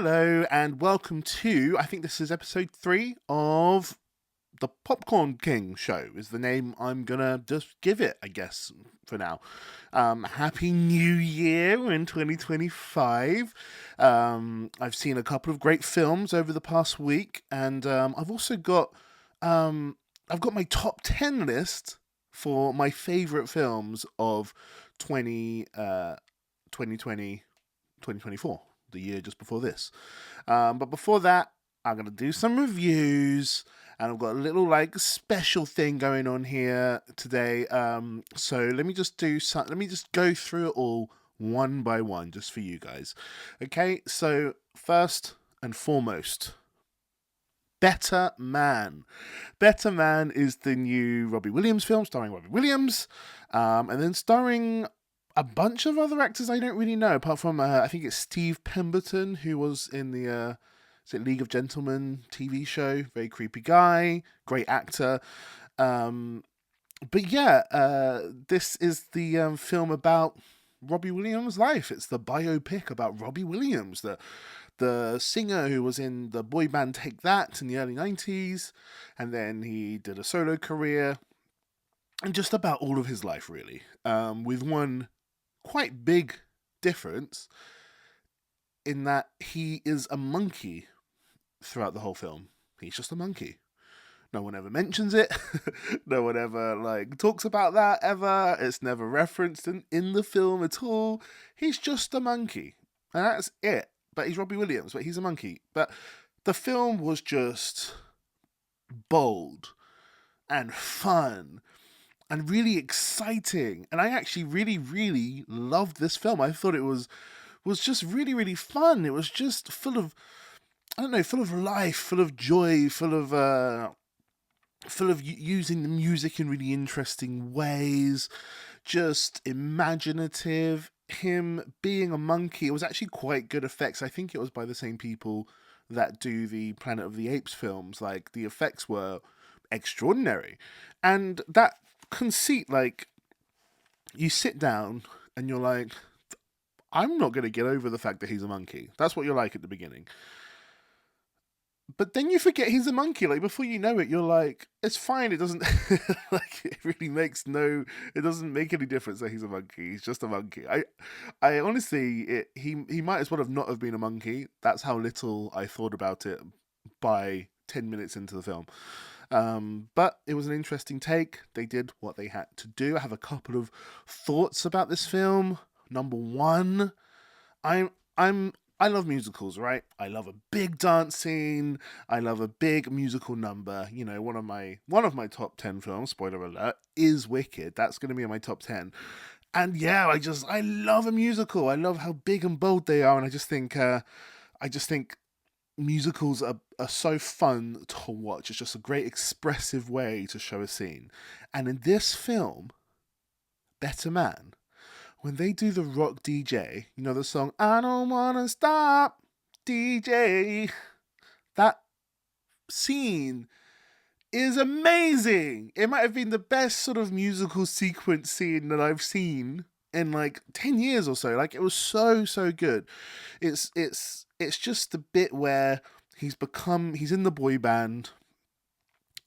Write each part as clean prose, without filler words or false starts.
Hello and welcome to, I think this is episode 3 of the Popcorn King show, is the name I'm gonna just give it, I guess, for now. Happy New Year in 2025. I've seen a couple of great films over the past week, and I've also got I've got my top 10 list for my favorite films of 2020 2024, the year just before this. But before that, I'm going to do some reviews, and I've got a little special thing going on here today. So let me just go through it all one by one just for you guys. Okay, so first and foremost, Better Man. Better Man is the new Robbie Williams film starring Robbie Williams, and then starring a bunch of other actors I don't really know, apart from I think it's Steve Pemberton, who was in the is it League of Gentlemen TV show. Very creepy guy, great actor. But yeah, this is the film about Robbie Williams' life. It's the biopic about Robbie Williams, the singer who was in the boy band Take That in the early 90s, and then he did a solo career, and just about all of his life, really, with one quite big difference in that he is a monkey throughout the whole film. He's just a monkey. No one ever mentions it. No one ever talks about that ever. It's never referenced in the film at all. He's just a monkey. And that's it. But he's Robbie Williams, but he's a monkey. But the film was just bold and fun and really exciting. And I actually really, really loved this film. I thought it was just really, really fun. It was just full of, I don't know, full of life, full of joy, full of using the music in really interesting ways, just imaginative. Him being a monkey, it was actually quite good effects. I think it was by the same people that do the Planet of the Apes films. Like, the effects were extraordinary. And that conceit, you sit down and you're like, I'm not going to get over the fact that he's a monkey. That's what you're like at the beginning. But then you forget he's a monkey. Before you know it, you're like, it's fine. It doesn't it doesn't make any difference that he's a monkey. He's just a monkey. I honestly, he might as well have not have been a monkey. That's how little I thought about it by 10 minutes into the film. But it was an interesting take. They did what they had to do. I have a couple of thoughts about this film. Number one, I love musicals, right? I love a big dance scene. I love a big musical number. You know, one of my top 10 films, spoiler alert, is Wicked. That's going to be in my top 10. And yeah, I love a musical. I love how big and bold they are, and I just think musicals are so fun to watch. It's just a great expressive way to show a scene. And in this film, Better Man, when they do the rock DJ, you know the song, I don't wanna stop, DJ, that scene is amazing. It might have been the best sort of musical sequence scene that I've seen in 10 years or so. It was so good. It's just the bit where he's in the boy band,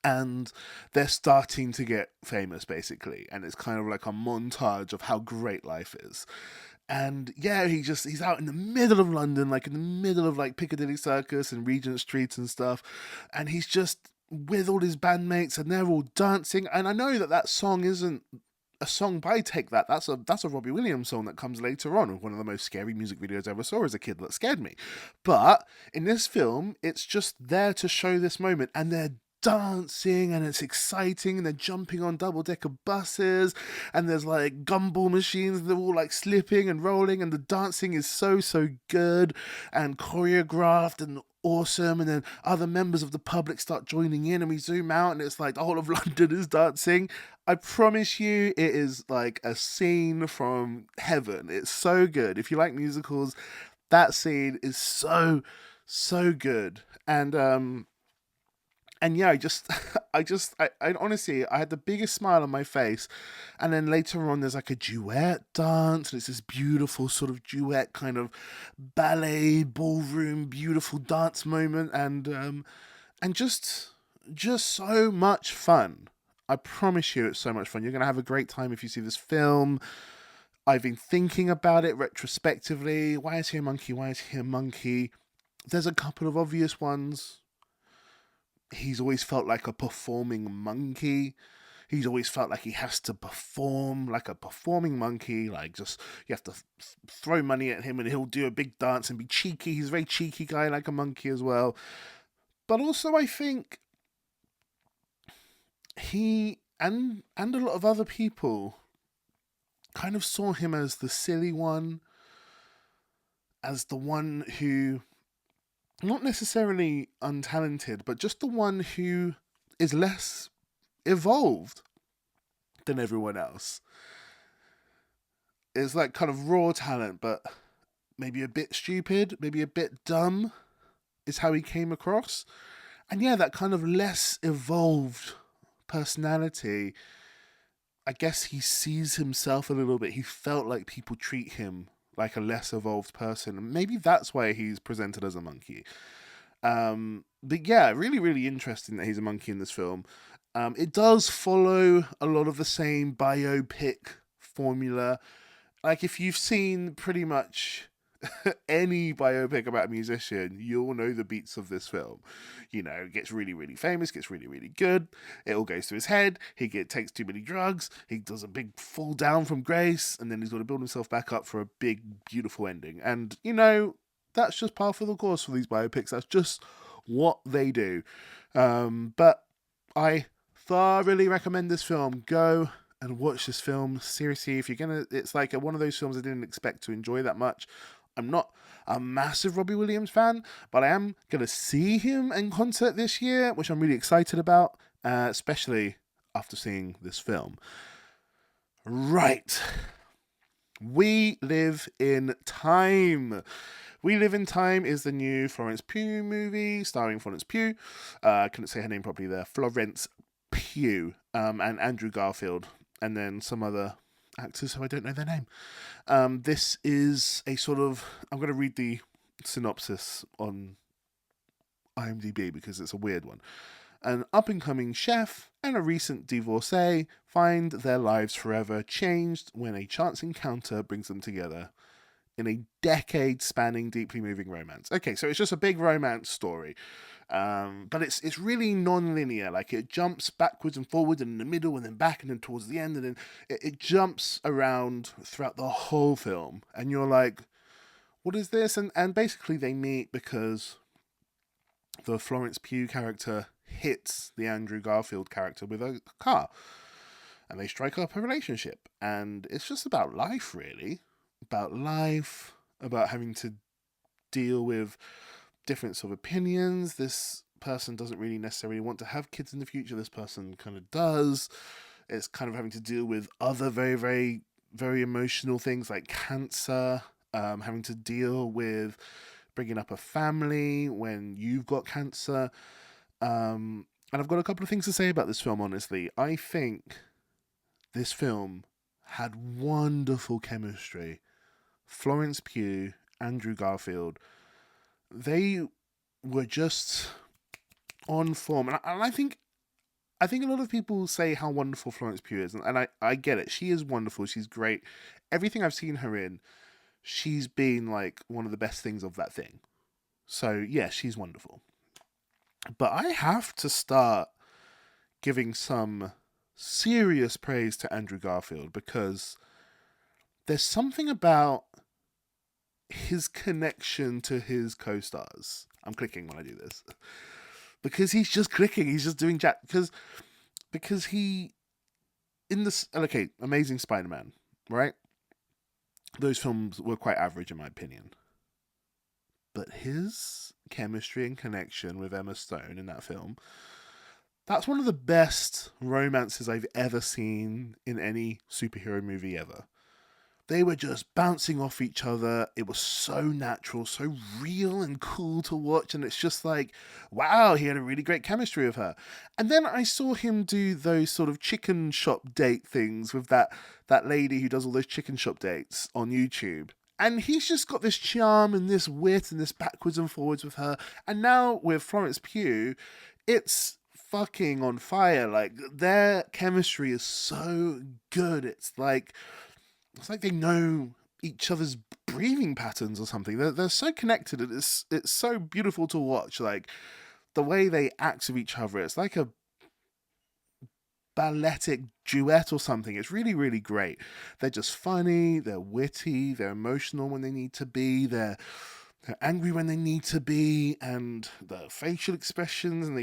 and they're starting to get famous, basically, and it's kind of like a montage of how great life is. And yeah, he's out in the middle of London, in the middle of Piccadilly Circus and Regent Street and stuff, and he's just with all his bandmates, and they're all dancing. And I know that song isn't a song by Take That. That's a Robbie Williams song that comes later on, one of the most scary music videos I ever saw as a kid that scared me. But in this film, it's just there to show this moment, and they're dancing, and it's exciting, and they're jumping on double-decker buses, and there's gumball machines, and they're all slipping and rolling, and the dancing is so good and choreographed and awesome. And then other members of the public start joining in, and we zoom out, and it's the whole of London is dancing. I promise you, it is a scene from heaven. It's so good. If you like musicals, that scene is so good. And And yeah, I honestly, I had the biggest smile on my face. And then later on, there's like a duet dance, and it's this beautiful sort of duet kind of ballet, ballroom, beautiful dance moment, and just so much fun. I promise you, it's so much fun. You're gonna have a great time if you see this film. I've been thinking about it retrospectively. Why is he a monkey? Why is he a monkey? There's a couple of obvious ones. He's always felt like a performing monkey. He's always felt like he has to perform like a performing monkey. Like, just, you have to throw money at him and he'll do a big dance and be cheeky. He's a very cheeky guy, like a monkey as well. But also, I think he and a lot of other people kind of saw him as the silly one, as the one who, not necessarily untalented, but just the one who is less evolved than everyone else. It's like kind of raw talent, but maybe a bit stupid, maybe a bit dumb, is how he came across. And yeah, that kind of less evolved personality, I guess he sees himself a little bit. He felt like people treat him like a less evolved person. And maybe that's why he's presented as a monkey. But yeah, really, really interesting that he's a monkey in this film. It does follow a lot of the same biopic formula. Like, if you've seen pretty much any biopic about a musician, you'll know the beats of this film. You know, gets really, really famous, gets really, really good. It all goes to his head. Takes too many drugs. He does a big fall down from grace, and then he's got to build himself back up for a big, beautiful ending. And, you know, that's just par for the course for these biopics. That's just what they do. But I thoroughly recommend this film. Go and watch this film. Seriously, if you're gonna, it's like one of those films I didn't expect to enjoy that much. I'm not a massive Robbie Williams fan, but I am gonna see him in concert this year, which I'm really excited about, especially after seeing this film. Right. We Live in Time. We Live in Time is the new Florence Pugh movie starring Florence Pugh. I couldn't say her name properly there. Florence Pugh, and Andrew Garfield, and then some other actors who I don't know their name. This is a sort of, I'm going to read the synopsis on IMDb because it's a weird one. An up-and-coming chef and a recent divorcee find their lives forever changed when a chance encounter brings them together in a decade-spanning, deeply moving romance. Okay, so it's just a big romance story. But it's really non-linear. Like, it jumps backwards and forwards and in the middle and then back and then towards the end, and then it jumps around throughout the whole film. And you're like, what is this? And basically they meet because the Florence Pugh character hits the Andrew Garfield character with a car. And they strike up a relationship. And it's just about life, really. About life, about having to deal with difference of opinions. This person doesn't really necessarily want to have kids in the future. This person kind of does. It's kind of having to deal with other very, very, very emotional things like cancer, having to deal with bringing up a family when you've got cancer. And I've got a couple of things to say about this film, honestly. I think this film had wonderful chemistry. Florence Pugh, Andrew Garfield, they were just on form. And I think a lot of people say how wonderful Florence Pugh is, and I get it. She is wonderful. She's great. Everything I've seen her in, she's been like one of the best things of that thing. So yeah, she's wonderful. But I have to start giving some serious praise to Andrew Garfield because there's something about his connection to his co-stars. I'm clicking when I do this. Because he's just clicking. He's just doing jack. Because he, in this, okay, Amazing Spider-Man, right? Those films were quite average in my opinion. But his chemistry and connection with Emma Stone in that film, that's one of the best romances I've ever seen in any superhero movie ever. They were just bouncing off each other. It was so natural, so real and cool to watch. And it's just like, wow, he had a really great chemistry with her. And then I saw him do those sort of chicken shop date things with that lady who does all those chicken shop dates on YouTube. And he's just got this charm and this wit and this backwards and forwards with her. And now with Florence Pugh, it's fucking on fire. Like, their chemistry is so good. It's like they know each other's breathing patterns or something. They're so connected. It's so beautiful to watch. Like, the way they act with each other, it's like a balletic duet or something. It's really, really great. They're just funny, they're witty, they're emotional when they need to be, they're angry when they need to be, and the facial expressions, and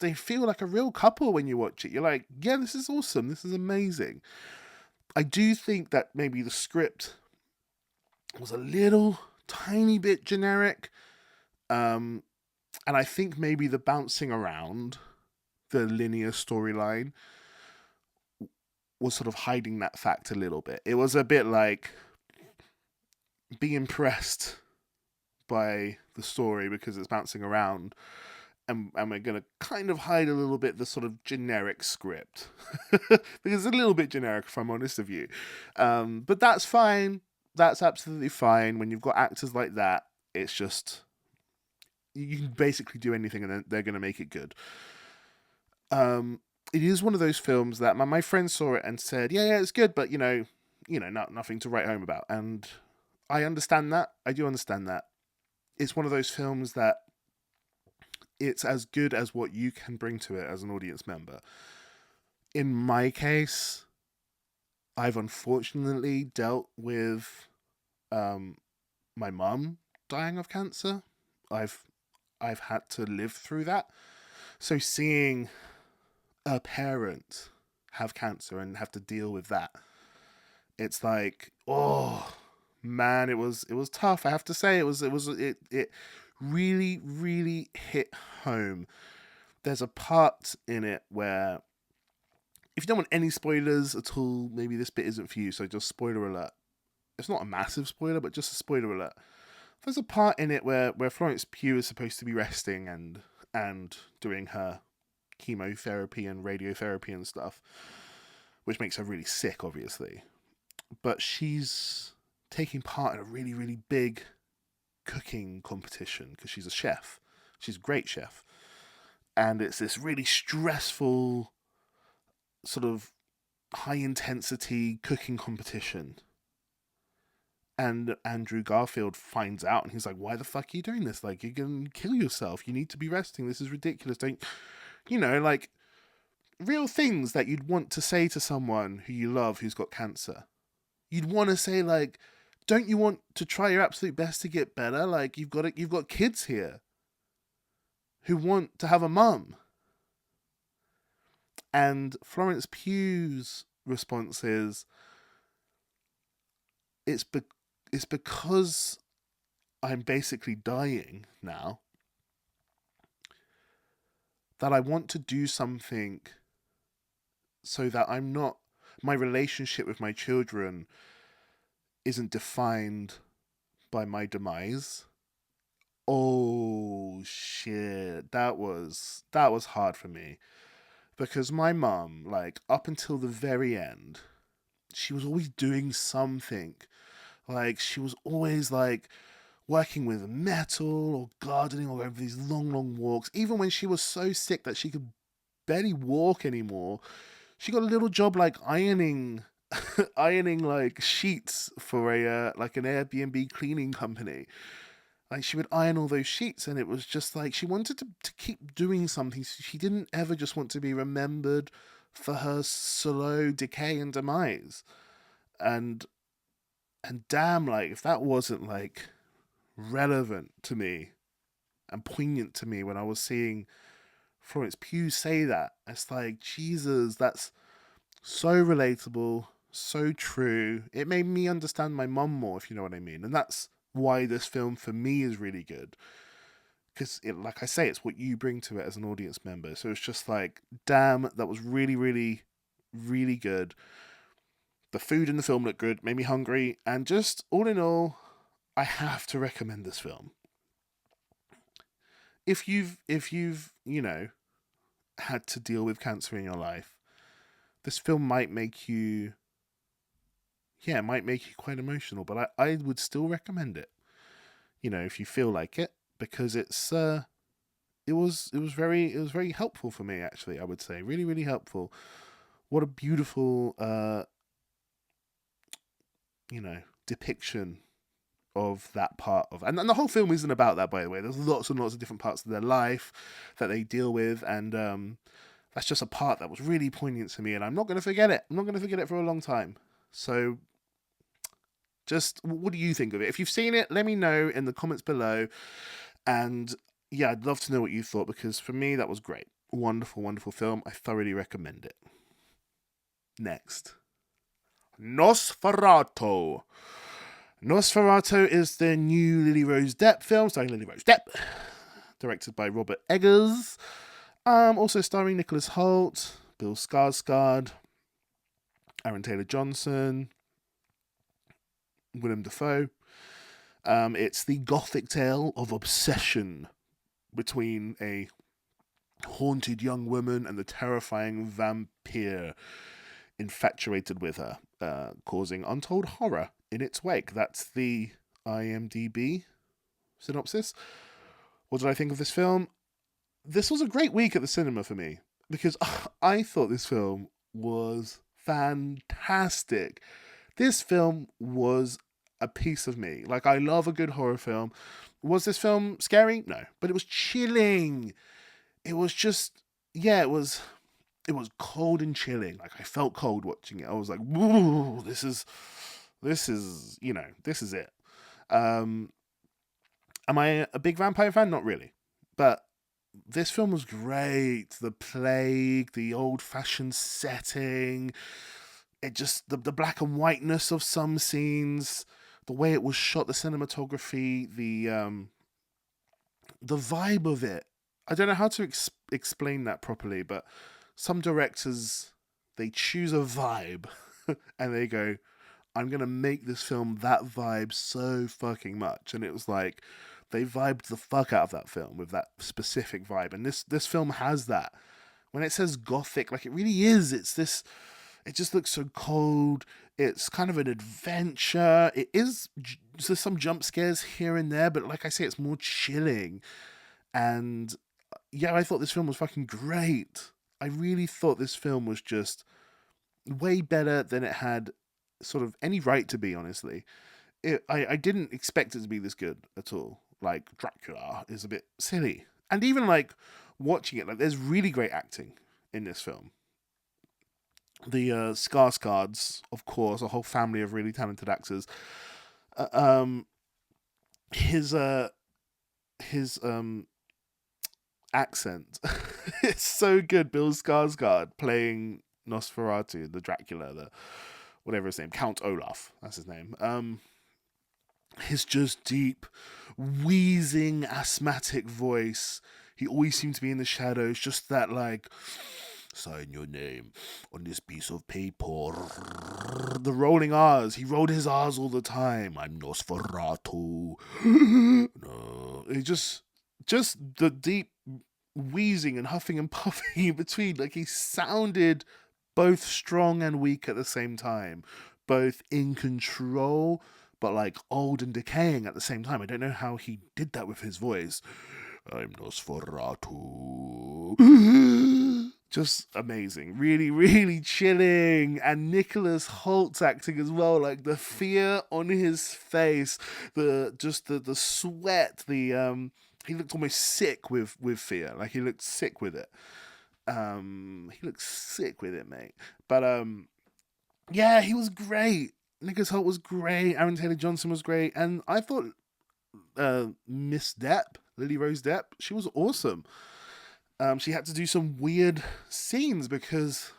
they feel like a real couple when you watch it. You're like, yeah, this is awesome, this is amazing. I do think that maybe the script was a little tiny bit generic. And I think maybe the bouncing around the linear storyline was sort of hiding that fact a little bit. It was a bit like, be impressed by the story because it's bouncing around, and we're going to kind of hide a little bit the sort of generic script. Because it's a little bit generic, if I'm honest with you. But that's fine. That's absolutely fine. When you've got actors like that, it's just, you can basically do anything and they're going to make it good. It is one of those films that my friend saw it and said, yeah, it's good, but nothing to write home about. And I understand that. I do understand that. It's one of those films that it's as good as what you can bring to it as an audience member. In my case, I've unfortunately dealt with my mum dying of cancer. I've had to live through that. So seeing a parent have cancer and have to deal with that, it's like, oh man, it was tough. I have to say, it really, really hit home. There's a part in it where, if you don't want any spoilers at all, maybe this bit isn't for you, so just spoiler alert. It's not a massive spoiler, but just a spoiler alert. There's a part in it where Florence Pugh is supposed to be resting and doing her chemotherapy and radiotherapy and stuff, which makes her really sick, obviously. But she's taking part in a really, really big cooking competition because she's a chef. She's a great chef. And it's this really stressful, sort of high intensity cooking competition. And Andrew Garfield finds out and he's like, why the fuck are you doing this? Like, you're going to kill yourself. You need to be resting. This is ridiculous. Don't, like, real things that you'd want to say to someone who you love who's got cancer. You'd want to say, like, don't you want to try your absolute best to get better? Like, you've got kids here who want to have a mum. And Florence Pugh's response is, it's because I'm basically dying now that I want to do something so that my relationship with my children isn't defined by my demise. Oh shit, that was hard for me, because my mum, like, up until the very end, she was always doing something. Like, she was always like working with metal or gardening or going for these long, long walks. Even when she was so sick that she could barely walk anymore, she got a little job like ironing ironing like sheets for a like an Airbnb cleaning company. Like, she would iron all those sheets, and it was just like she wanted to keep doing something. She didn't ever just want to be remembered for her slow decay and demise. And damn, like, if that wasn't like relevant to me and poignant to me when I was seeing Florence Pugh say that, it's like, Jesus, that's so relatable, so true. It made me understand my mum more, if you know what I mean. And that's why this film for me is really good, because, like I say, it's what you bring to it as an audience member. So it's just like, damn, that was really, really, really good. The food in the film looked good, made me hungry, and just all in all, I have to recommend this film. If you've had to deal with cancer in your life, this film might make you, yeah, it might make you quite emotional. But I would still recommend it. If you feel like it, because it was very helpful for me, actually. I would say really, really helpful. What a beautiful depiction of that part of, and the whole film isn't about that, by the way. There's lots and lots of different parts of their life that they deal with, and that's just a part that was really poignant to me, and I'm not going to forget it. I'm not going to forget it for a long time. So just, what do you think of it? If you've seen it, let me know in the comments below. And yeah, I'd love to know what you thought, because for me, that was great. Wonderful, wonderful film. I thoroughly recommend it. Next, Nosferatu. Nosferatu is the new Lily Rose Depp film, starring Lily Rose Depp, directed by Robert Eggers. Also starring Nicholas Hoult, Bill Skarsgård, Aaron Taylor-Johnson, Willem Dafoe. It's the gothic tale of obsession between a haunted young woman and the terrifying vampire infatuated with her, causing untold horror in its wake. That's the IMDb synopsis. What did I think of this film? This was a great week at the cinema for me, because I thought this film was fantastic. This film was a piece of me. Like, I love a good horror film. Was this film scary? No. But it was chilling. It was just, yeah, it was cold and chilling. Like, I felt cold watching it. I was like, whoa, this is it. Am I a big vampire fan? Not really. But this film was great. The plague, the old-fashioned setting, it just, the black and whiteness of some scenes, the way it was shot, the cinematography, the vibe of it. I don't know how to explain that properly, but some directors, they choose a vibe and they go, I'm going to make this film that vibe so fucking much. And it was like, they vibed the fuck out of that film with that specific vibe. And this film has that. When it says gothic, like, it really is. It just looks so cold. It's kind of an adventure. There's some jump scares here and there, but like I say, it's more chilling. And yeah, I thought this film was fucking great. I really thought this film was just way better than it had sort of any right to be, honestly. I didn't expect it to be this good at all. Like, Dracula is a bit silly. And even, like, watching it, like, there's really great acting in this film. The Skarsgårds, of course, a whole family of really talented actors. His accent, it's so good. Bill Skarsgård playing Nosferatu, the Dracula, the whatever his name, Count Olaf, that's his name. His just deep, wheezing, asthmatic voice. He always seemed to be in the shadows, just that, like, sign your name on this piece of paper. The rolling R's. He rolled his R's all the time. I'm Nosferatu. No. He just the deep wheezing and huffing and puffing in between. Like, he sounded both strong and weak at the same time. Both in control, but like old and decaying at the same time. I don't know how he did that with his voice. I'm Nosferatu. Just amazing. Really, really chilling. And Nicholas Holt's acting as well. Like, the fear on his face, the sweat, he looked almost sick with fear. Like, he looked sick with it. He looked sick with it, mate. But yeah, he was great. Nicholas Hoult was great. Aaron Taylor-Johnson was great. And I thought Miss Depp, Lily Rose Depp, she was awesome. She had to do some weird scenes because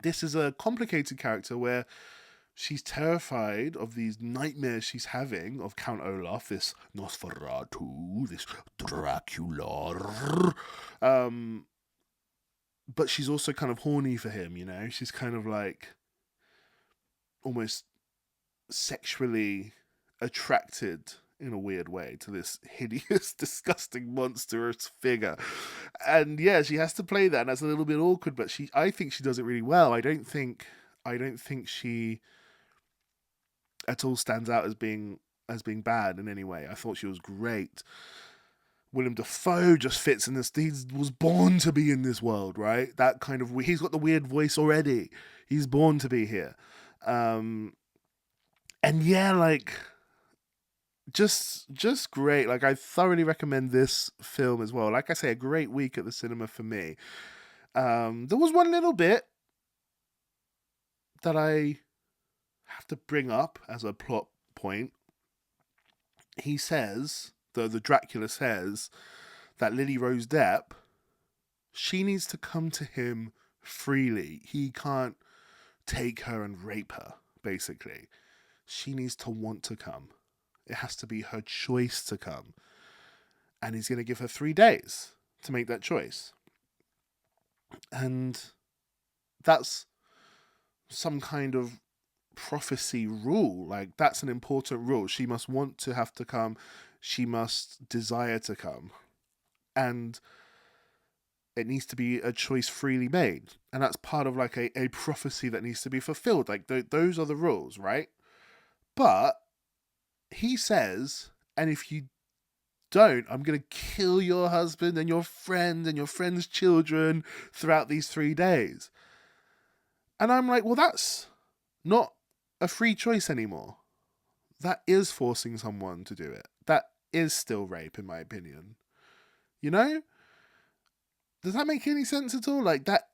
this is a complicated character where she's terrified of these nightmares she's having of Count Olaf, this Nosferatu, this Dracula. But she's also kind of horny for him, you know? She's kind of like, almost sexually attracted in a weird way to this hideous, disgusting, monstrous figure. And yeah, she has to play that, and that's a little bit awkward, but I think she does it really well. I don't think she at all stands out as being bad in any way. I thought she was great. Willem Dafoe just fits in this. He was born to be in this world, right? That kind of, he's got the weird voice already. He's born to be here. And yeah, like, just great. Like, I thoroughly recommend this film as well. Like I say, a great week at the cinema for me. There was one little bit that I have to bring up as a plot point. He says, the Dracula says, that Lily Rose Depp, she needs to come to him freely. He can't take her and rape her, basically. She needs to want to come. It has to be her choice to come. And he's going to give her 3 days to make that choice. And that's some kind of prophecy rule. Like, that's an important rule. She must want to have to come. She must desire to come. And it needs to be a choice freely made. And that's part of like a prophecy that needs to be fulfilled. Like, those are the rules, right? But he says, and if you don't, I'm going to kill your husband and your friend and your friend's children throughout these 3 days. And I'm like, well, that's not a free choice anymore. That is forcing someone to do it. That is still rape, in my opinion. You know? Does that make any sense at all? Like, that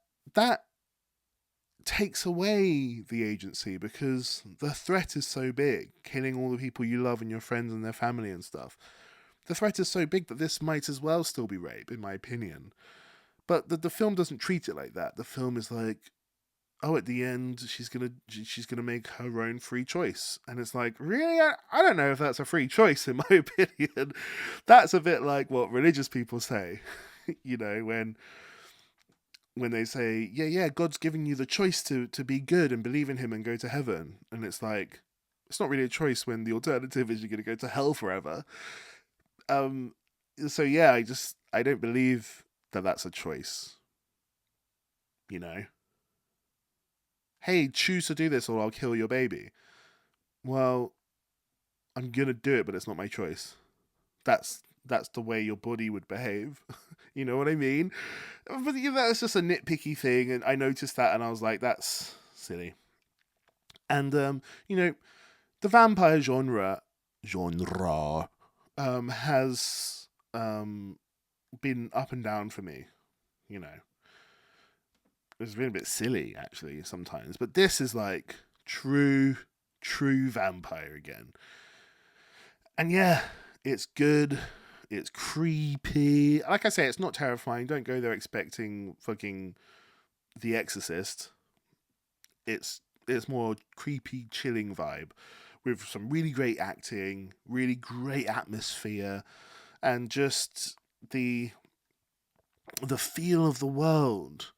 takes away the agency, because the threat is so big, killing all the people you love and your friends and their family and stuff. The threat is so big that this might as well still be rape, in my opinion. But the film doesn't treat it like that. The film is like, oh, at the end, she's gonna make her own free choice. And it's like, really? I don't know if that's a free choice, in my opinion. That's a bit like what religious people say, you know, when they say, yeah, God's giving you the choice to be good and believe in him and go to heaven. And it's like, it's not really a choice when the alternative is you're going to go to hell forever. So yeah, I don't believe that that's a choice. You know? Hey, choose to do this or I'll kill your baby. Well, I'm going to do it, but it's not my choice. That's the way your body would behave. You know what I mean? But yeah, that's just a nitpicky thing, and I noticed that, and I was like, that's silly. And you know, the vampire genre has been up and down for me. You know, it's been a bit silly actually sometimes, but this is like true vampire again. And yeah, it's good. It's creepy. Like I say, it's not terrifying. Don't go there expecting fucking The Exorcist. It's more creepy, chilling vibe with some really great acting, really great atmosphere, and just the feel of the world.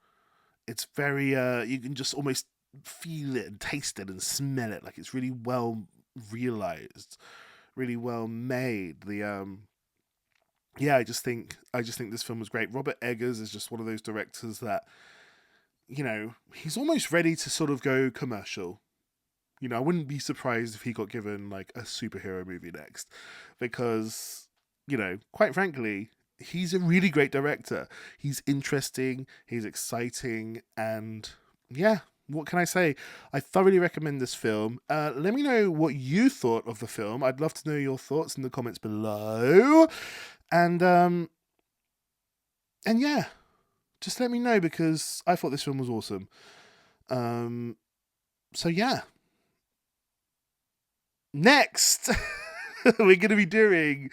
It's very you can just almost feel it and taste it and smell it. Like, it's really well realized, really well made. Yeah, I just think this film was great. Robert Eggers is just one of those directors that, you know, he's almost ready to sort of go commercial. You know, I wouldn't be surprised if he got given like a superhero movie next, because, you know, quite frankly, he's a really great director. He's interesting, he's exciting, and yeah, what can I say? I thoroughly recommend this film. Let me know what you thought of the film. I'd love to know your thoughts in the comments below. And yeah, just let me know, because I thought this film was awesome. So yeah. Next, we're going to be doing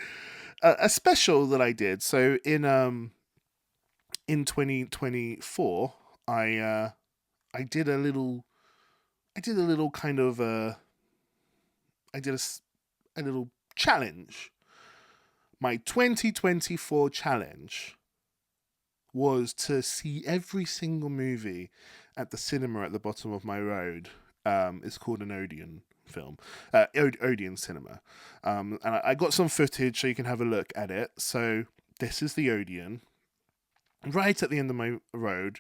a special that I did. So in 2024, I did a little kind of I did a little challenge. My 2024 challenge was to see every single movie at the cinema at the bottom of my road It's called an Odeon film, Odeon cinema. And I got some footage so you can have a look at it. So this is the Odeon, right at the end of my road.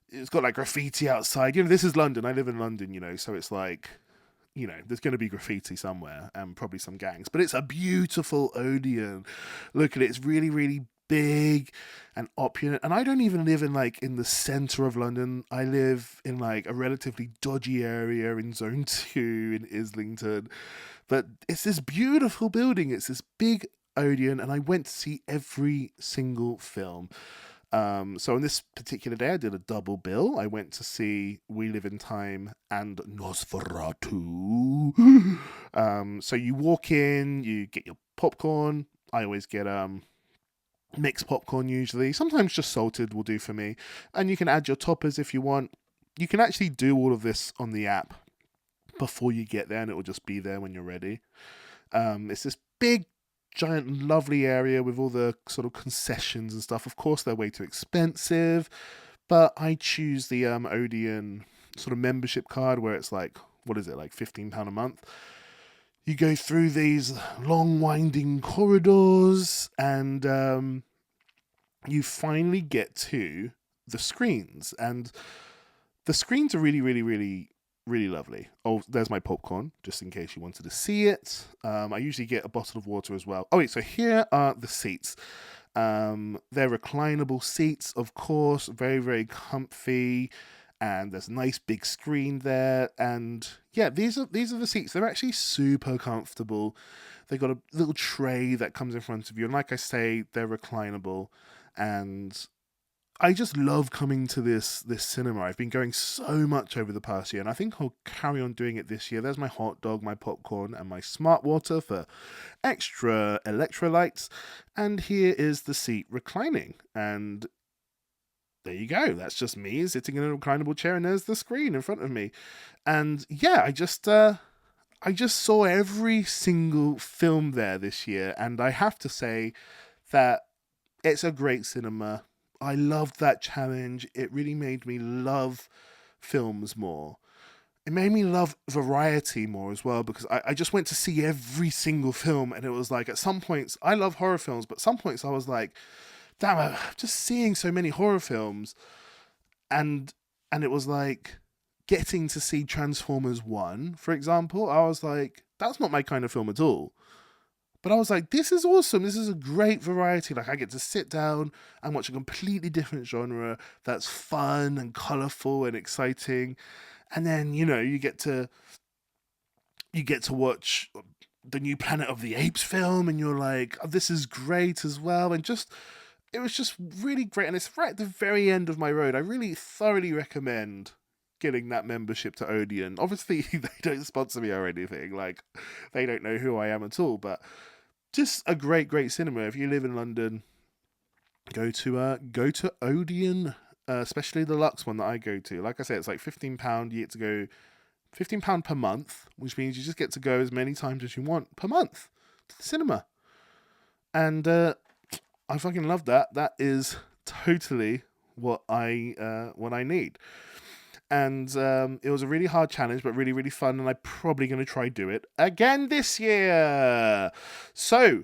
It's got like graffiti outside. This is London. I live in London, so it's like, there's going to be graffiti somewhere and probably some gangs. But it's a beautiful Odeon. Look at it. It's really, really big and opulent. And I don't even live in the center of London. I live in like a relatively dodgy area in Zone 2 in Islington. But it's this beautiful building. It's this big Odeon. And I went to see every single film. So on this particular day, I did a double bill. I went to see We Live in Time and Nosferatu. So you walk in, you get your popcorn. I always get mixed popcorn usually. Sometimes just salted will do for me. And you can add your toppers if you want. You can actually do all of this on the app before you get there, and it will just be there when you're ready. It's this big, giant, lovely area with all the sort of concessions and stuff. Of course, they're way too expensive, but I choose the Odeon sort of membership card where it's like, what is it, like £15 a month? You go through these long, winding corridors, and you finally get to the screens. And the screens are really, really, really, really lovely. Oh, there's my popcorn, just in case you wanted to see it. I usually get a bottle of water as well. Oh wait, so here are the seats. They're reclinable seats, of course, very, very comfy, and there's a nice big screen there. And yeah, these are the seats. They're actually super comfortable. They've got a little tray that comes in front of you, and like I say, they're reclinable. And I just love coming to this cinema. I've been going so much over the past year, and I think I'll carry on doing it this year. There's my hot dog, my popcorn, and my smart water for extra electrolytes. And here is the seat reclining. And there you go. That's just me sitting in a reclinable chair, and there's the screen in front of me. And yeah, I just saw every single film there this year, and I have to say that it's a great cinema. I loved that challenge. It really made me love films more. It made me love variety more as well, because I just went to see every single film, and it was like, at some points, I love horror films, but some points I was like, damn, I'm just seeing so many horror films. And it was like, getting to see Transformers 1, for example, I was like, that's not my kind of film at all. But I was like, this is awesome. This is a great variety. Like, I get to sit down and watch a completely different genre that's fun and colourful and exciting. And then, you get to watch the new Planet of the Apes film, and you're like, oh, this is great as well. And it was just really great. And it's right at the very end of my road. I really thoroughly recommend getting that membership to Odeon. Obviously, they don't sponsor me or anything. Like, they don't know who I am at all, but just a great, great cinema. If you live in London, go to Odeon, especially the Lux one that I go to. Like I said, it's like £15. You get to go £15 per month, which means you just get to go as many times as you want per month to the cinema. And I fucking love that. That is totally what I need. And it was a really hard challenge, but really, really fun. And I'm probably going to try do it again this year. So,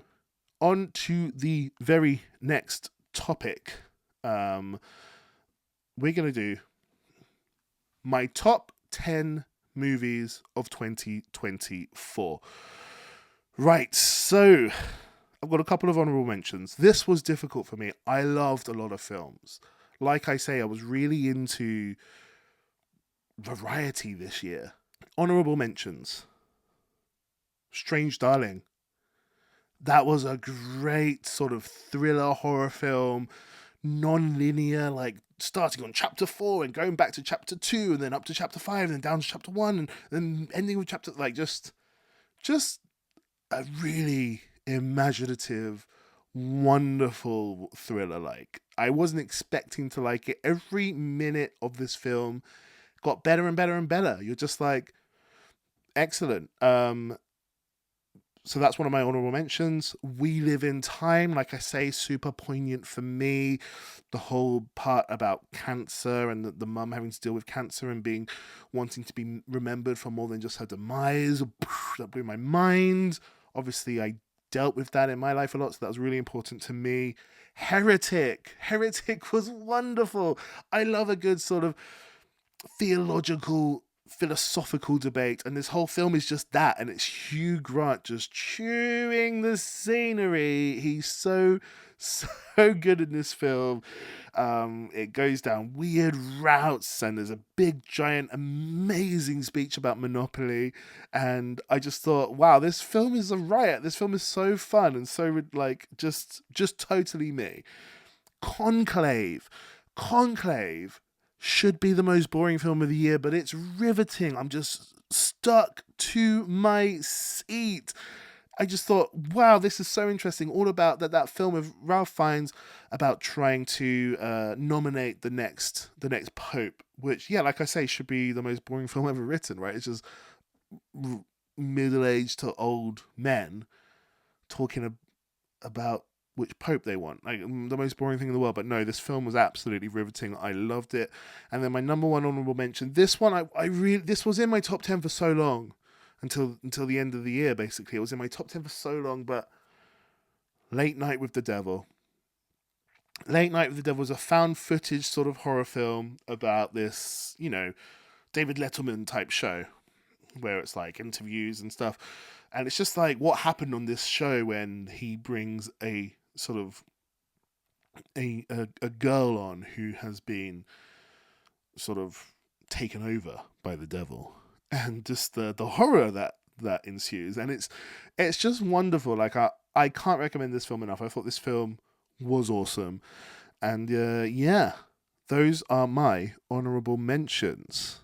on to the very next topic. We're going to do my top 10 movies of 2024. Right, so I've got a couple of honorable mentions. This was difficult for me. I loved a lot of films. Like I say, I was really into variety this year. Honorable mentions. Strange Darling. That was a great sort of thriller horror film, non-linear, like starting on chapter 4 and going back to chapter 2 and then up to chapter 5 and then down to chapter 1 and then ending with chapter, like just a really imaginative, wonderful thriller. Like, I wasn't expecting to like it. Every minute of this film got better and better and better. You're just like, excellent. So that's one of my honorable mentions. We Live in Time, like I say, super poignant for me. The whole part about cancer and the mum having to deal with cancer and wanting to be remembered for more than just her demise. That blew my mind. Obviously, I dealt with that in my life a lot, so that was really important to me. Heretic was wonderful. I love a good sort of theological, philosophical debate, and this whole film is just that, and it's Hugh Grant just chewing the scenery. He's so good in this film. It goes down weird routes, and there's a big giant amazing speech about Monopoly, and I just thought, wow, this film is a riot. This film is so fun and so like just totally me. Conclave should be the most boring film of the year, but it's riveting. I'm just stuck to my seat. I just thought, wow, this is so interesting. All about that film of Ralph Fiennes about trying to nominate the next pope, which, yeah, like I say, should be the most boring film ever written, right? It's just middle-aged to old men talking about which pope they want. Like, the most boring thing in the world. But no, this film was absolutely riveting. I loved it. And then my number one honorable mention, this one, this was in my top 10 for so long. Until the end of the year, basically. It was in my top 10 for so long, but Late Night with the Devil. Late Night with the Devil was a found footage sort of horror film about this, David Letterman type show, where it's like interviews and stuff. And it's just like what happened on this show when he brings a sort of a girl on who has been sort of taken over by the devil, and just the horror that ensues, and it's just wonderful. Like I can't recommend this film enough. I thought this film was awesome, and yeah, those are my honorable mentions.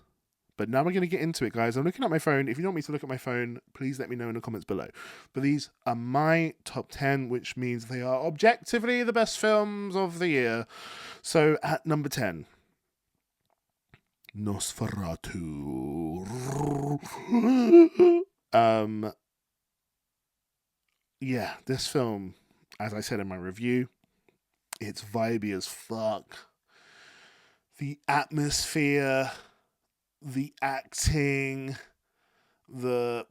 But now we're going to get into it, guys. I'm looking at my phone. If you want me to look at my phone, please let me know in the comments below. But these are my top 10, which means they are objectively the best films of the year. So at number 10, Nosferatu. Yeah, this film, as I said in my review, it's vibey as fuck. The atmosphere, the acting, the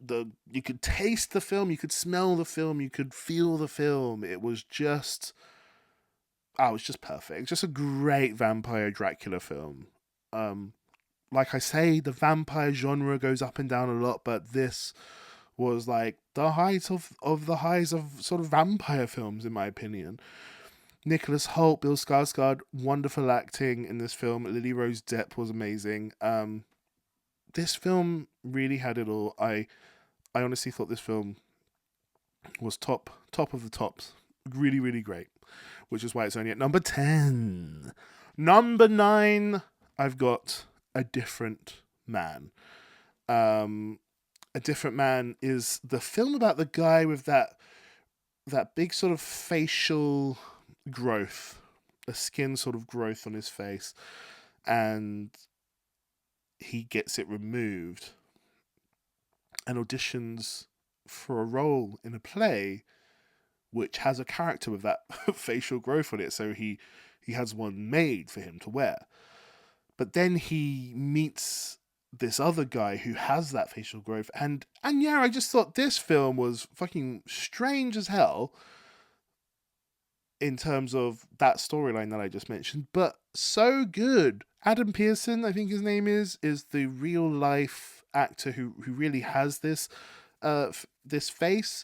you could taste the film, you could smell the film, you could feel the film. It was just perfect. Just a great vampire Dracula film. Like I say, the vampire genre goes up and down a lot, but this was like the height of the highs of sort of vampire films, in my opinion. Nicholas Hoult, Bill Skarsgård, wonderful acting in this film. Lily Rose Depp was amazing. This film really had it all. I honestly thought this film was top of the tops. Really, really great. Which is why it's only at number 10. Number 9, I've got A Different Man. A Different Man is the film about the guy with that big sort of facial growth, a skin sort of growth on his face, and he gets it removed and auditions for a role in a play which has a character with that facial growth on it, so he has one made for him to wear. But then he meets this other guy who has that facial growth, and yeah, I just thought this film was fucking strange as hell in terms of that storyline that I just mentioned, but so good. Adam Pearson, I think his name is the real life actor who really has this this face.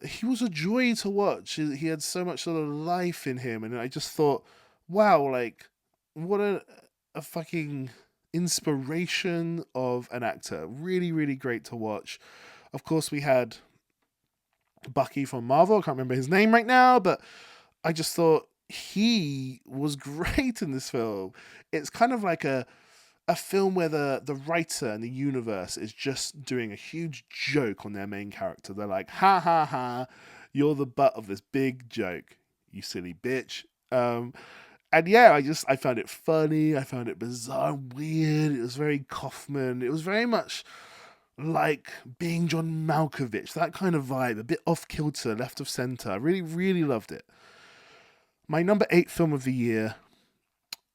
He was a joy to watch. He had so much sort of life in him, and I just thought, wow, like what a fucking inspiration of an actor. Really, really great to watch. Of course, we had Bucky from Marvel. I can't remember his name right now, but I just thought he was great in this film. It's kind of like a film where the writer and the universe is just doing a huge joke on their main character. They're like, ha ha ha, you're the butt of this big joke, you silly bitch. And yeah, I found it funny, I found it bizarre, weird. It was very Kaufman. It was very much like being John Malkovich, that kind of vibe, a bit off kilter, left of center. I really, really loved it. My number 8 film of the year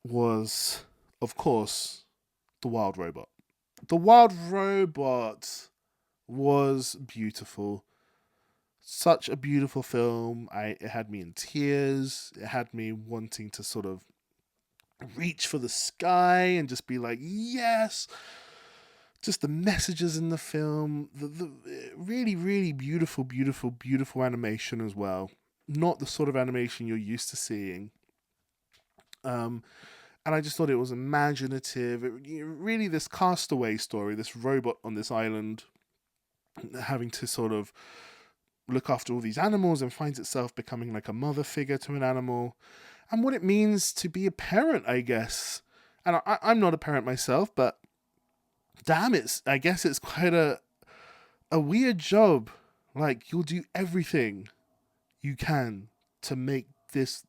was, of course, The Wild Robot. The Wild Robot was beautiful. Such a beautiful film. It had me in tears. It had me wanting to sort of reach for the sky and just be like, yes. Just the messages in the film, the really, really beautiful, beautiful, beautiful animation as well. Not the sort of animation you're used to seeing. And I just thought it was imaginative. Really, this castaway story, this robot on this island having to sort of look after all these animals and finds itself becoming like a mother figure to an animal, and what it means to be a parent, I guess. And I'm not a parent myself, but damn, I guess it's quite a weird job. Like, you'll do everything you can to make this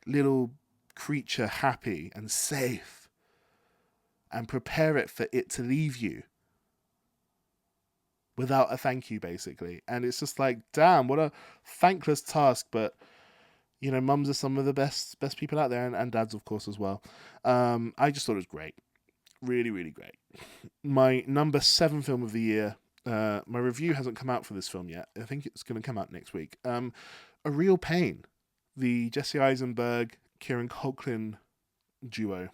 little creature happy and safe and prepare it for it to leave you without a thank you, basically. And it's just like, damn, what a thankless task. But mums are some of the best people out there, and dads, of course, as well. I just thought it was great. Really, really great. My number 7 film of the year. My review hasn't come out for this film yet. I think it's going to come out next week. A Real Pain, the Jesse Eisenberg, Kieran Culkin duo,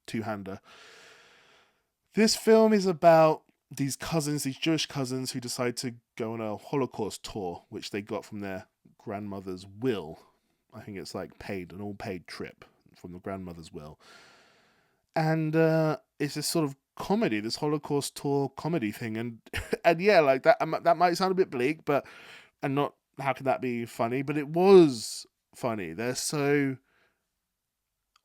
two-hander. This film is about these Jewish cousins who decide to go on a Holocaust tour, which they got from their grandmother's will. I think it's like an all-paid trip from the grandmother's will. And it's this sort of comedy, this Holocaust tour comedy thing, and yeah, like that might sound a bit bleak, and not, how could that be funny? But it was funny. They're so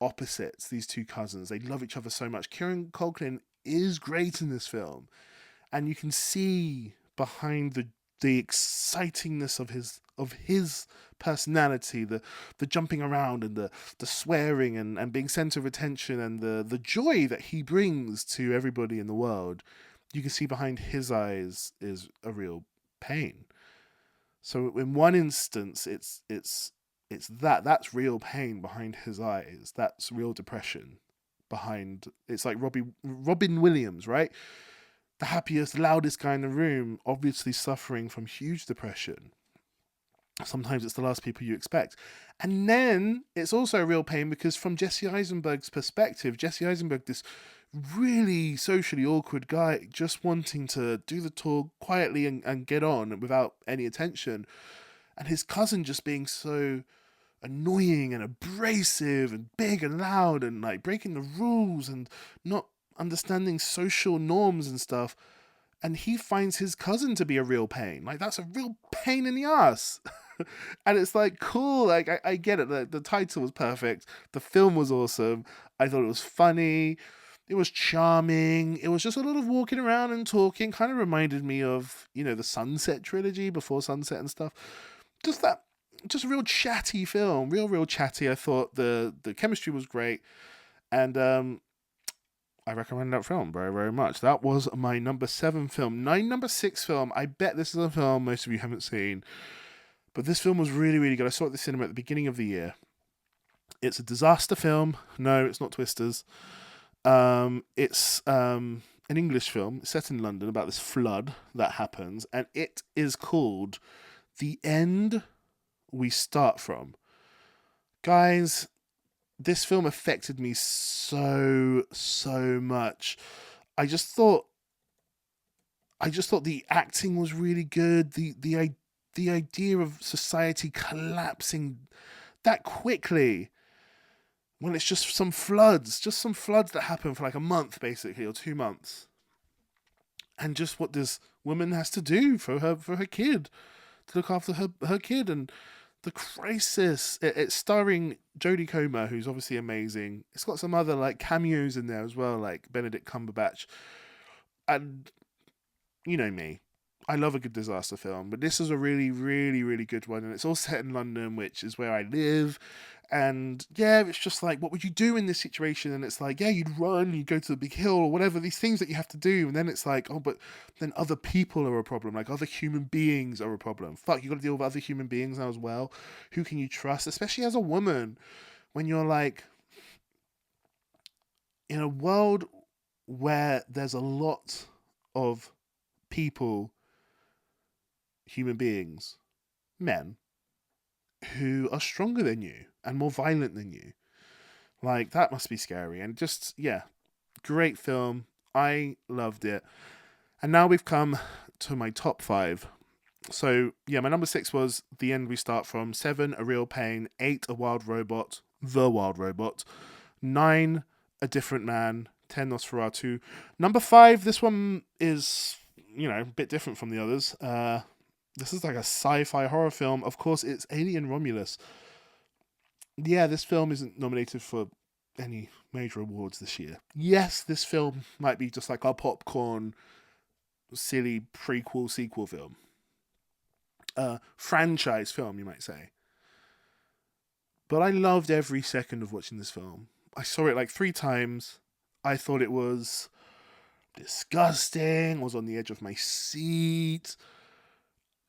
opposites, these two cousins. They love each other so much. Kieran Culkin is great in this film, and you can see behind the excitingness of his personality, the jumping around and the swearing and being center of attention, and the joy that he brings to everybody in the world. You can see behind his eyes is a real pain. So in one instance, that's real pain behind his eyes. That's real depression behind. It's like Robin Williams, right? The happiest, loudest guy in the room, obviously suffering from huge depression. Sometimes it's the last people you expect. And then it's also a real pain because from Jesse Eisenberg's perspective, Jesse Eisenberg, this really socially awkward guy, just wanting to do the tour quietly and get on without any attention. And his cousin just being so annoying and abrasive and big and loud and like breaking the rules and not understanding social norms and stuff. And he finds his cousin to be a real pain. Like, that's a real pain in the ass. And it's like, cool. Like, I get it. The title was perfect. The film was awesome. I thought it was funny. It was charming. It was just a lot of walking around and talking. Kind of reminded me of, the Sunset trilogy, Before Sunset and stuff. Just a real chatty film. Real chatty. I thought the chemistry was great. And I recommend that film very, very much. That was my number 7 film. My number 6 film, I bet this is a film most of you haven't seen, but this film was really, really good. I saw it at the cinema at the beginning of the year. It's a disaster film. No, it's not Twisters. It's an English film set in London about this flood that happens, and it is called The End We Start From. Guys, this film affected me so much. I just thought the acting was really good. The idea of society collapsing that quickly when it's just some floods that happen for like a month basically, or 2 months, and just what this woman has to do for her kid, to look after her kid, and the crisis. It's starring Jodie Comer, who's obviously amazing. It's got some other like cameos in there as well, like Benedict Cumberbatch. And you know me, I love a good disaster film, but this is a really, really, really good one, and it's all set in London, which is where I live. And yeah, it's just like, what would you do in this situation? And it's like, yeah, you'd run, you'd go to the big hill or whatever, these things that you have to do. And then it's like, oh, but then other people are a problem, like other human beings are a problem. Fuck, you got to deal with other human beings now as well. Who can you trust, especially as a woman, when you're like in a world where there's a lot of people, human beings, men, who are stronger than you and more violent than you. Like, that must be scary. And just, yeah, great film. I loved it. And now we've come to my top 5. So, yeah, my number 6 was The End We Start From. 7, A Real Pain. 8, A Wild Robot. The Wild Robot. 9, A Different Man. 10, Nosferatu. Number 5, this one is, a bit different from the others. This is like a sci-fi horror film. Of course, it's Alien Romulus. Yeah, this film isn't nominated for any major awards this year. Yes, this film might be just like a popcorn, silly prequel, sequel film. Franchise film, you might say. But I loved every second of watching this film. I saw it like 3 times. I thought it was disgusting. I was on the edge of my seat.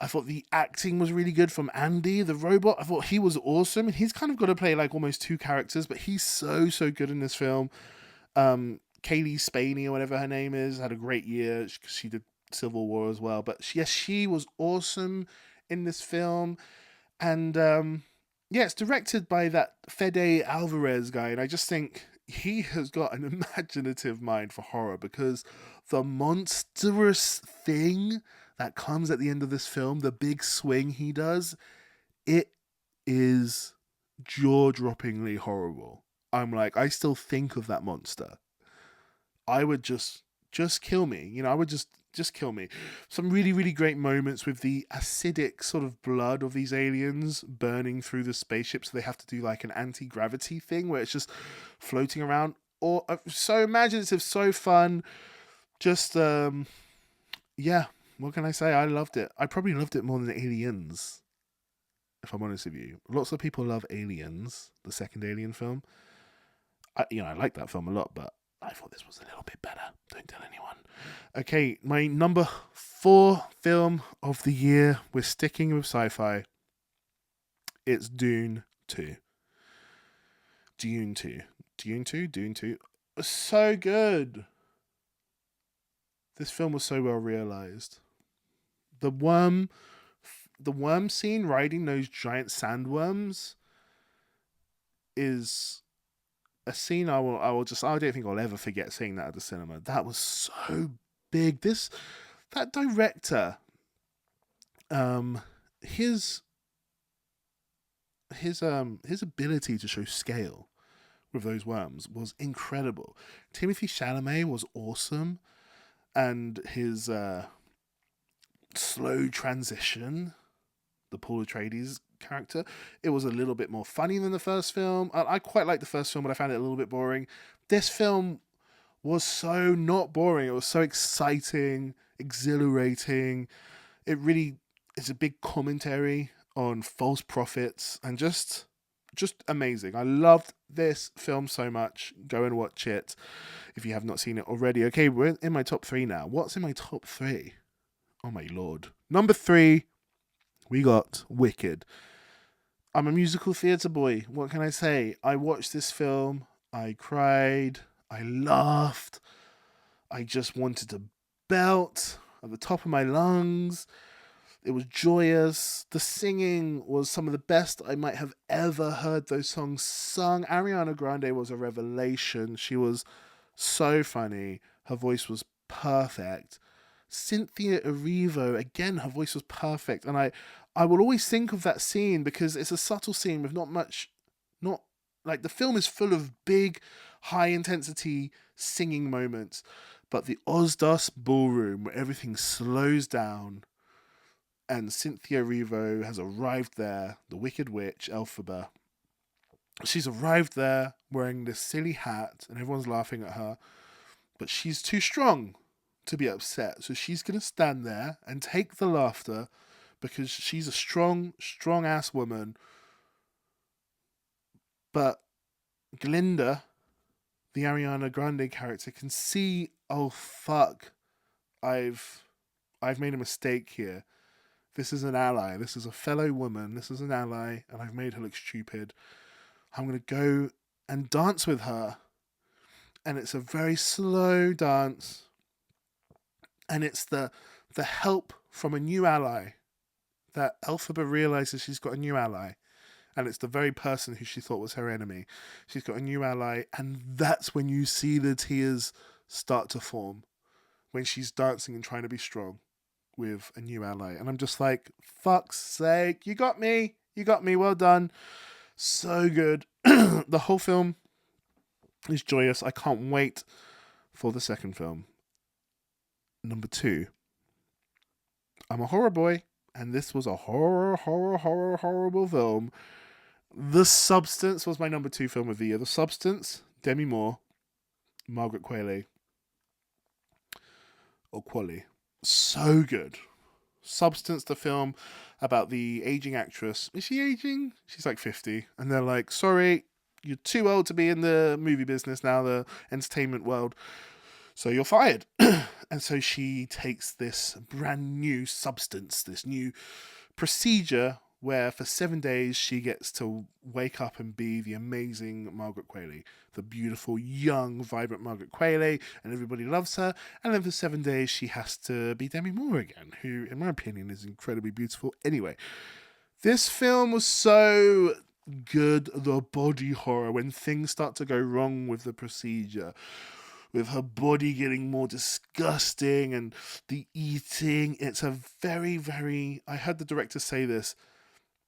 I thought the acting was really good from Andy, the robot. I thought he was awesome. And he's kind of got to play like almost 2 characters, but he's so good in this film. Kaylee Spaney, or whatever her name is, had a great year. She did Civil War as well. But she was awesome in this film. And it's directed by that Fede Alvarez guy. And I just think he has got an imaginative mind for horror, because the monstrous thing that comes at the end of this film, the big swing he does, it is jaw-droppingly horrible. I'm like, I still think of that monster. I would just kill me. I would just kill me. Some really, really great moments with the acidic sort of blood of these aliens burning through the spaceship, so they have to do like an anti-gravity thing where it's just floating around. Or so imaginative, so fun. Just yeah. What can I say? I loved it. I probably loved it more than Aliens, if I'm honest with you. Lots of people love Aliens, the second Alien film. I like that film a lot, but I thought this was a little bit better. Don't tell anyone. Okay, my number 4 film of the year. We're sticking with sci-fi. It's Dune 2. Dune 2. Dune 2? Dune 2. So good. This film was so well realized. The worm scene riding those giant sandworms is a scene I don't think I'll ever forget seeing that at the cinema. That was so big. That director, his ability to show scale with those worms was incredible. Timothée Chalamet was awesome, and his slow transition, the Paul Atreides character, it was a little bit more funny than the first film. I quite liked the first film, but I found it a little bit boring. This film was so not boring. It was so exciting, exhilarating. It really is a big commentary on false prophets, and just amazing. I loved this film so much. Go and watch it if you have not seen it already. Okay, we're in my top 3 now. What's in my top 3? Oh my lord. Number 3, we got Wicked. I'm a musical theatre boy. What can I say? I watched this film. I cried. I laughed. I just wanted to belt at the top of my lungs. It was joyous. The singing was some of the best I might have ever heard those songs sung. Ariana Grande was a revelation. She was so funny. Her voice was perfect. Cynthia Erivo, again, her voice was perfect. And I will always think of that scene because it's a subtle scene with not like the film is full of big, high intensity singing moments. But the Ozdos ballroom, where everything slows down, and Cynthia Erivo has arrived there, the Wicked Witch, Elphaba. She's arrived there wearing this silly hat, and everyone's laughing at her. But she's too strong. to be upset. So she's going to stand there and take the laughter because she's a strong, strong ass woman. But Glinda, the Ariana Grande character, can see, oh fuck, I've made a mistake here. This is an ally. This is a fellow woman. This is an ally, and I've made her look stupid. I'm going to go and dance with her. And it's a very slow dance. And it's the help from a new ally that Elphaba realizes she's got a new ally. And it's the very person who she thought was her enemy. She's got a new ally, and that's when you see the tears start to form. When she's dancing and trying to be strong with a new ally. And I'm just like, fuck's sake, you got me, well done. So good. The whole film is joyous. I can't wait for the second film. Number 2. I'm a horror boy, and this was a horrible film. The Substance was my number 2 film of the year. The Substance, Demi Moore, Margaret Qualley. Or Qualley. So good. Substance, the film about the aging actress. Is she aging? She's like 50. And they're like, sorry, you're too old to be in the movie business now, the entertainment world. So you're fired. And so she takes this brand new substance, this new procedure where for 7 days she gets to wake up and be the amazing Margaret Qualley, the beautiful, young, vibrant Margaret Qualley, and everybody loves her. And then for 7 days she has to be Demi Moore again, who, in my opinion, is incredibly beautiful. Anyway, this film was so good, the body horror, when things start to go wrong with the procedure, with her body getting more disgusting and the eating. It's a very, very, I heard the director say this,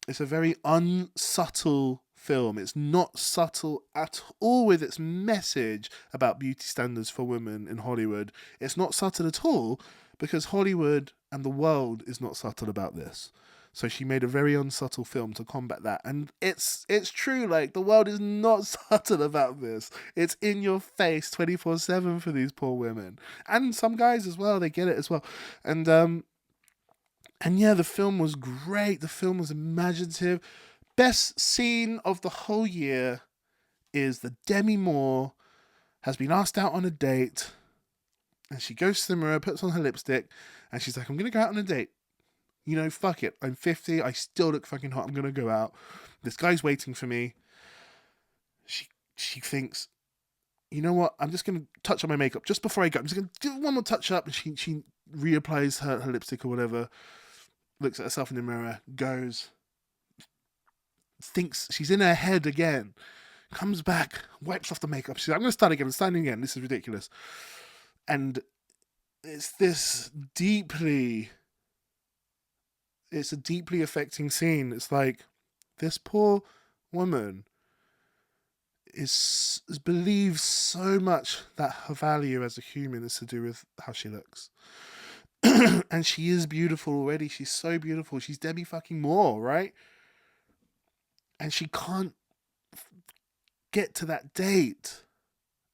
it's a very unsubtle film. It's not subtle at all with its message about beauty standards for women in Hollywood. It's not subtle at all because Hollywood and the world is not subtle about this. So she made a very unsubtle film to combat that. And it's true, like, the world is not subtle about this. It's in your face 24/7 for these poor women. And some guys as well, they get it as well. And yeah, the film was great. The film was imaginative. Best scene of the whole year is that Demi Moore has been asked out on a date. And she goes to the mirror, puts on her lipstick, and she's like, I'm going to go out on a date. You know, fuck it. I'm 50. I still look fucking hot. I'm going to go out. This guy's waiting for me. She thinks, you know what? I'm just going to touch up my makeup just before I go. I'm just going to do one more touch up. And she reapplies her lipstick or whatever. Looks at herself in the mirror, goes, thinks she's in her head again, comes back, wipes off the makeup. She's like, I'm going to start again. I'm starting again. This is ridiculous. And it's a deeply affecting scene. It's like this poor woman believes so much that her value as a human is to do with how she looks. And she is beautiful already. She's so beautiful. She's Demi fucking Moore, right? And she can't get to that date.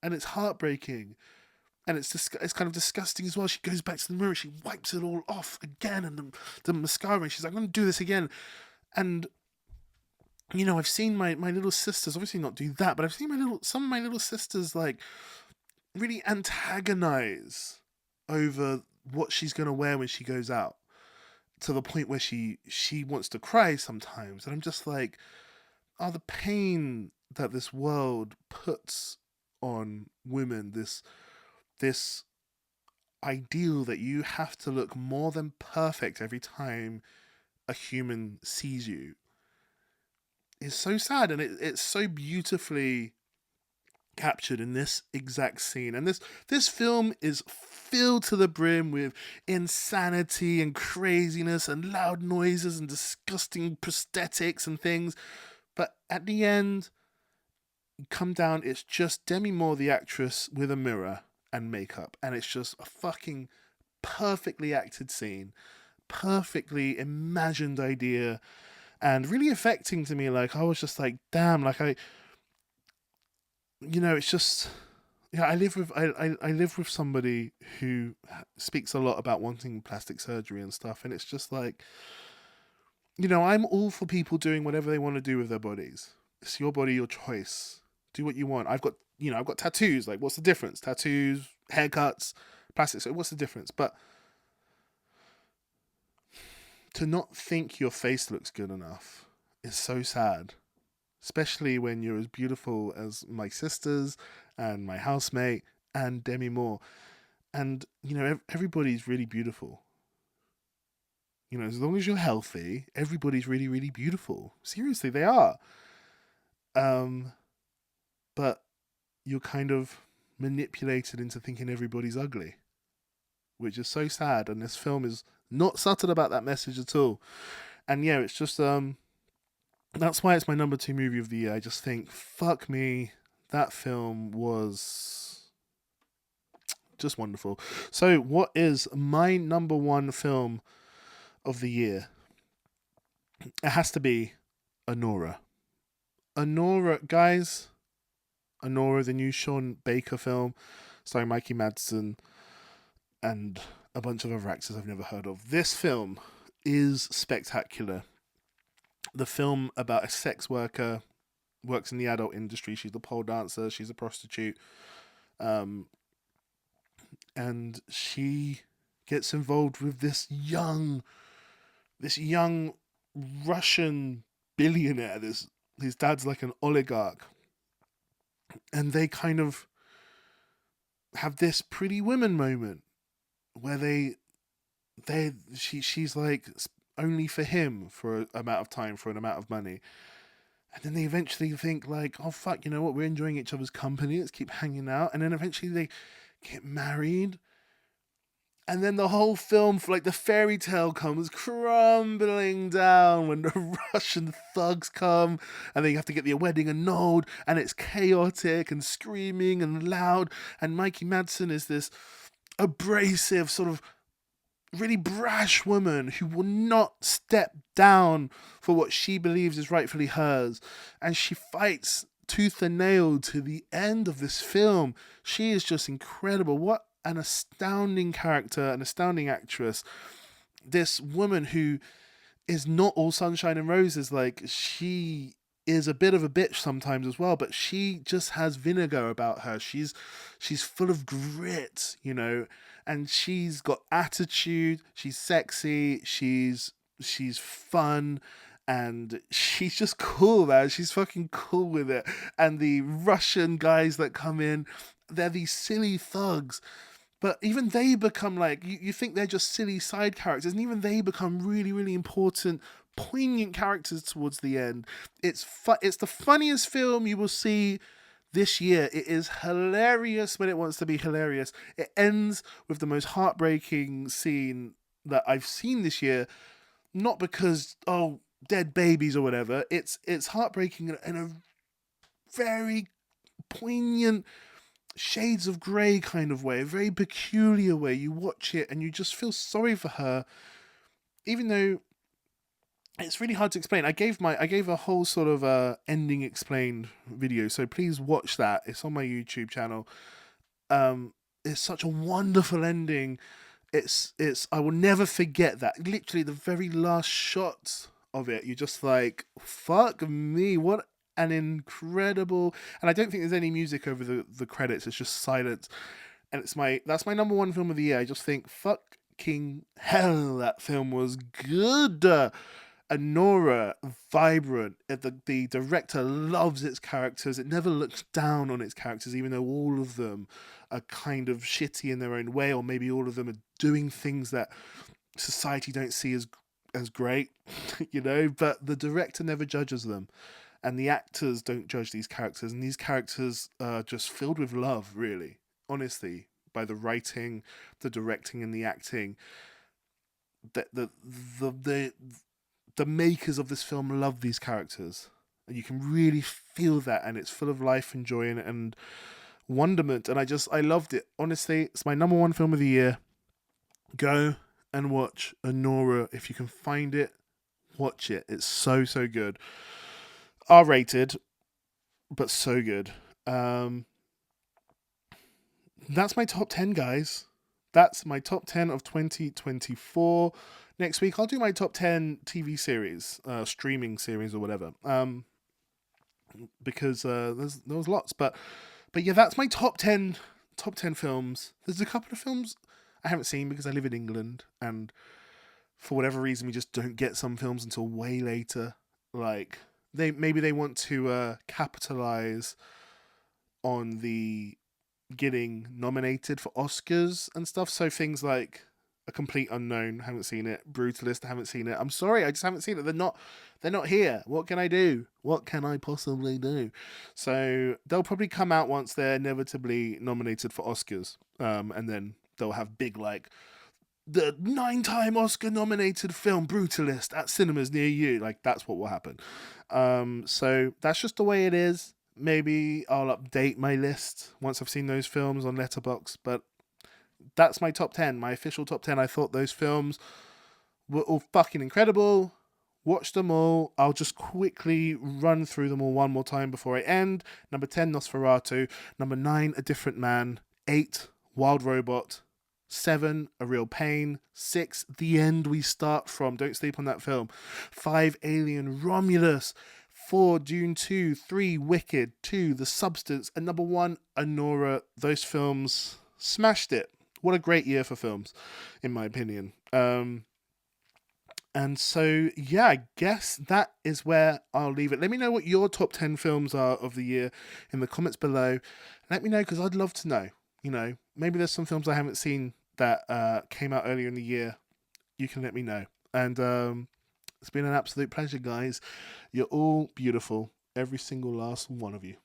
And it's heartbreaking. And it's kind of disgusting as well. She goes back to the mirror. She wipes it all off again. And the mascara. And she's like, I'm going to do this again. And, you know, I've seen my little sisters, obviously not do that, but I've seen some of my little sisters, like, really antagonize over what she's going to wear when she goes out, to the point where she wants to cry sometimes. And I'm just like, oh, the pain that this world puts on women, this ideal that you have to look more than perfect every time a human sees you, is so sad. And it's so beautifully captured in this exact scene. And this film is filled to the brim with insanity and craziness and loud noises and disgusting prosthetics and things. But at the end, come down, it's just Demi Moore, the actress, with a mirror and makeup. And it's just a fucking perfectly acted scene, perfectly imagined idea, and really affecting to me. Like, I was just like, damn, like, it's just Yeah, I live with somebody who speaks a lot about wanting plastic surgery and stuff, and it's just like, I'm all for people doing whatever they want to do with their bodies. It's your body, your choice. Do what you want. I've got tattoos. Like, what's the difference? Tattoos, haircuts, plastic. So, what's the difference? But to not think your face looks good enough is so sad, especially when you're as beautiful as my sisters and my housemate and Demi Moore. And, everybody's really beautiful. As long as you're healthy, everybody's really, really beautiful. Seriously, they are. Um, but you're kind of manipulated into thinking everybody's ugly, which is so sad. And this film is not subtle about that message at all. And yeah, it's just that's why it's my number 2 movie of the year. I just think, fuck me, that film was just wonderful. So, what is my number 1 film of the year? It has to be Anora. Anora, guys. Anora, the new Sean Baker film, starring Mikey Madsen and a bunch of other actors I've never heard of. This film is spectacular. The film about a sex worker, works in the adult industry. She's a pole dancer. She's a prostitute, and she gets involved with this young Russian billionaire. His dad's like an oligarch, and they kind of have this Pretty Women moment where she's like only for him for an amount of time for an amount of money, and then they eventually think like, oh fuck, you know what, we're enjoying each other's company, let's keep hanging out, and then eventually they get married. And then the whole film, like the fairy tale, comes crumbling down when the Russian thugs come, and then you have to get the wedding annulled, and it's chaotic and screaming and loud. And Mikey Madsen is this abrasive, sort of really brash woman who will not step down for what she believes is rightfully hers, and she fights tooth and nail to the end of this film. She is just incredible. What an astounding character, an astounding actress. This woman who is not all sunshine and roses. Like, she is a bit of a bitch sometimes as well, but she just has vinegar about her. She's full of grit, and she's got attitude. She's sexy. She's fun. And she's just cool, man. She's fucking cool with it. And the Russian guys that come in, they're these silly thugs, but even they become like, you think they're just silly side characters, and even they become really, really important, poignant characters towards the end. It's the funniest film you will see this year. It is hilarious when it wants to be hilarious. It ends with the most heartbreaking scene that I've seen this year, not because, oh, dead babies or whatever. It's heartbreaking in a very poignant, shades of grey kind of way, a very peculiar way. You watch it and you just feel sorry for her, even though it's really hard to explain. I gave a whole sort of ending explained video, so please watch that. It's on my YouTube channel. It's such a wonderful ending. It's I will never forget that. Literally the very last shot of it, you're just like, fuck me, what an incredible. And I don't think there's any music over the credits. It's just silence, and that's my number 1 film of the year. I just think, fucking hell, that film was good. Anora, vibrant. The director loves its characters. It never looks down on its characters, even though all of them are kind of shitty in their own way, or maybe all of them are doing things that society don't see as great, But the director never judges them, and the actors don't judge these characters, and these characters are just filled with love, really, honestly, by the writing, the directing, and the acting. The makers of this film love these characters, and you can really feel that, and it's full of life and joy and wonderment, and I loved it. Honestly, it's my number 1 film of the year. Go and watch Anora if you can find it. Watch it. It's so good. R-rated, but so good. that's my top 10, guys. That's my top 10 of 2024. Next week, I'll do my top 10 TV series, streaming series or whatever. Because there was lots, but yeah, that's my top 10 films. There's a couple of films I haven't seen because I live in England, and for whatever reason, we just don't get some films until way later. Like maybe they want to capitalize on the getting nominated for Oscars and stuff. So things like A Complete Unknown, haven't seen it. Brutalist, haven't seen it. I'm sorry, I just haven't seen it. They're not here. What can I do? What can I possibly do? So they'll probably come out once they're inevitably nominated for Oscars. And then they'll have big like the 9-time Oscar nominated film Brutalist at cinemas near you. Like that's what will happen. So that's just the way it is. Maybe I'll update my list once I've seen those films on Letterboxd, but that's my top 10, my official top 10. I thought those films were all fucking incredible. Watch them all. I'll just quickly run through them all one more time before I end. Number 10, Nosferatu. Number 9, A Different Man. 8, Wild Robot. 7, A Real Pain. 6, The End We Start From. Don't sleep on that film. 5, Alien Romulus. 4, Dune 2. 3, Wicked. 2, The Substance. And number 1, Anora. Those films smashed it. What a great year for films, in my opinion. And so, yeah, I guess that is where I'll leave it. Let me know what your top 10 films are of the year in the comments below. Let me know, because I'd love to know. You know, maybe there's some films I haven't seen that came out earlier in the year. You can let me know. And it's been an absolute pleasure, guys. You're all beautiful. Every single last one of you.